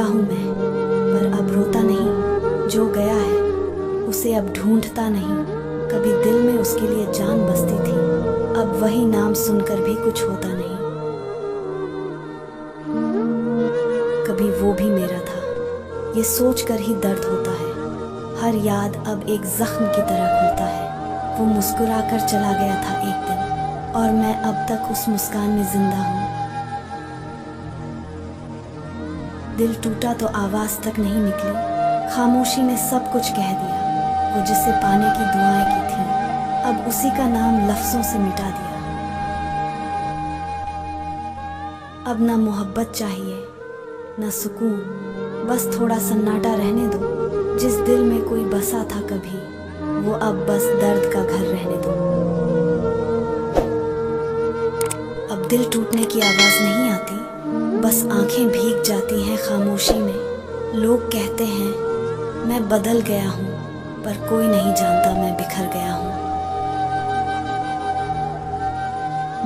टूटा हूँ मैं, पर अब रोता नहीं। जो गया है उसे अब ढूंढता नहीं। कभी दिल में उसके लिए जान बसती थी, अब वही नाम सुनकर भी कुछ होता नहीं। कभी वो भी मेरा था, ये सोचकर ही दर्द होता है। हर याद अब एक जख्म की तरह खुलता है। वो मुस्कुराकर चला गया था एक दिन, और मैं अब तक उस मुस्कान में जिंदा हूँ। दिल टूटा तो आवाज तक नहीं निकली, खामोशी ने सब कुछ कह दिया। वो जिसे पाने की दुआएं की थी, अब उसी का नाम लफ्जों से मिटा दिया। अब ना मोहब्बत चाहिए ना सुकून, बस थोड़ा सन्नाटा रहने दो। जिस दिल में कोई बसा था कभी, वो अब बस दर्द का घर रहने दो। अब दिल टूटने की आवाज नहीं आती, बस आंखें भीग जाती हैं खामोशी में। लोग कहते हैं मैं बदल गया हूँ, पर कोई नहीं जानता मैं बिखर गया हूँ।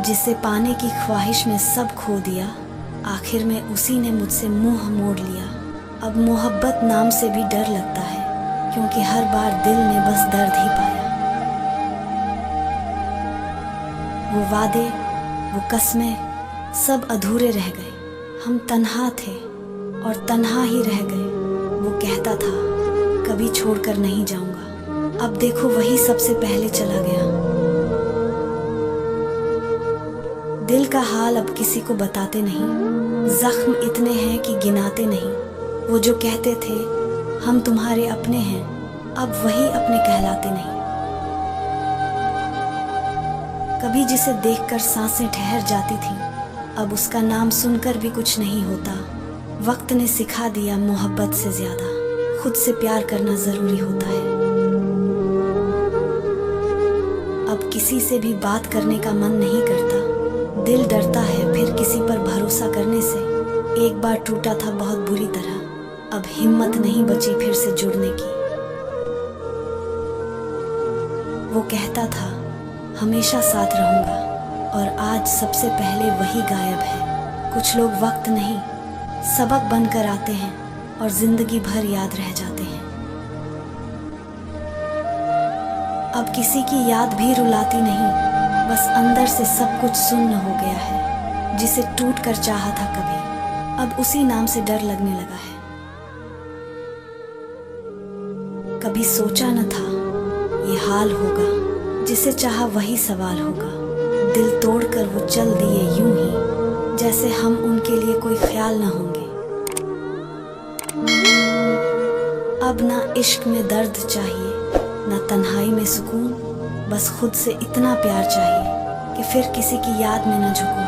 जिसे पाने की ख्वाहिश में सब खो दिया, आखिर में उसी ने मुझसे मुंह मोड़ लिया। अब मोहब्बत नाम से भी डर लगता है, क्योंकि हर बार दिल ने बस दर्द ही पाया। वो वादे, वो कस्में, सब अधूरे रह गए। हम तन्हा थे और तन्हा ही रह गए। वो कहता था कभी छोड़कर नहीं जाऊंगा, अब देखो वही सबसे पहले चला गया। दिल का हाल अब किसी को बताते नहीं, जख्म इतने हैं कि गिनाते नहीं। वो जो कहते थे हम तुम्हारे अपने हैं, अब वही अपने कहलाते नहीं। कभी जिसे देखकर सांसें ठहर जाती थी, अब उसका नाम सुनकर भी कुछ नहीं होता। वक्त ने सिखा दिया मोहब्बत से ज्यादा खुद से प्यार करना जरूरी होता है। अब किसी से भी बात करने का मन नहीं करता। दिल डरता है फिर किसी पर भरोसा करने से। एक बार टूटा था बहुत बुरी तरह, अब हिम्मत नहीं बची फिर से जुड़ने की। वो कहता था हमेशा साथ रहूंगा, और आज सबसे पहले वही गायब है। कुछ लोग वक्त नहीं, सबक बनकर आते हैं और जिंदगी भर याद रह जाते हैं। अब किसी की याद भी रुलाती नहीं, बस अंदर से सब कुछ सुन्न हो गया है। जिसे टूट कर चाहा था कभी, अब उसी नाम से डर लगने लगा है। कभी सोचा न था ये हाल होगा, जिसे चाहा वही सवाल होगा। दिल तोड़कर वो चल दिए यूं ही, जैसे हम उनके लिए कोई ख्याल न होंगे। अब ना इश्क में दर्द चाहिए, ना तन्हाई में सुकून, बस खुद से इतना प्यार चाहिए कि फिर किसी की याद में न झुकूं।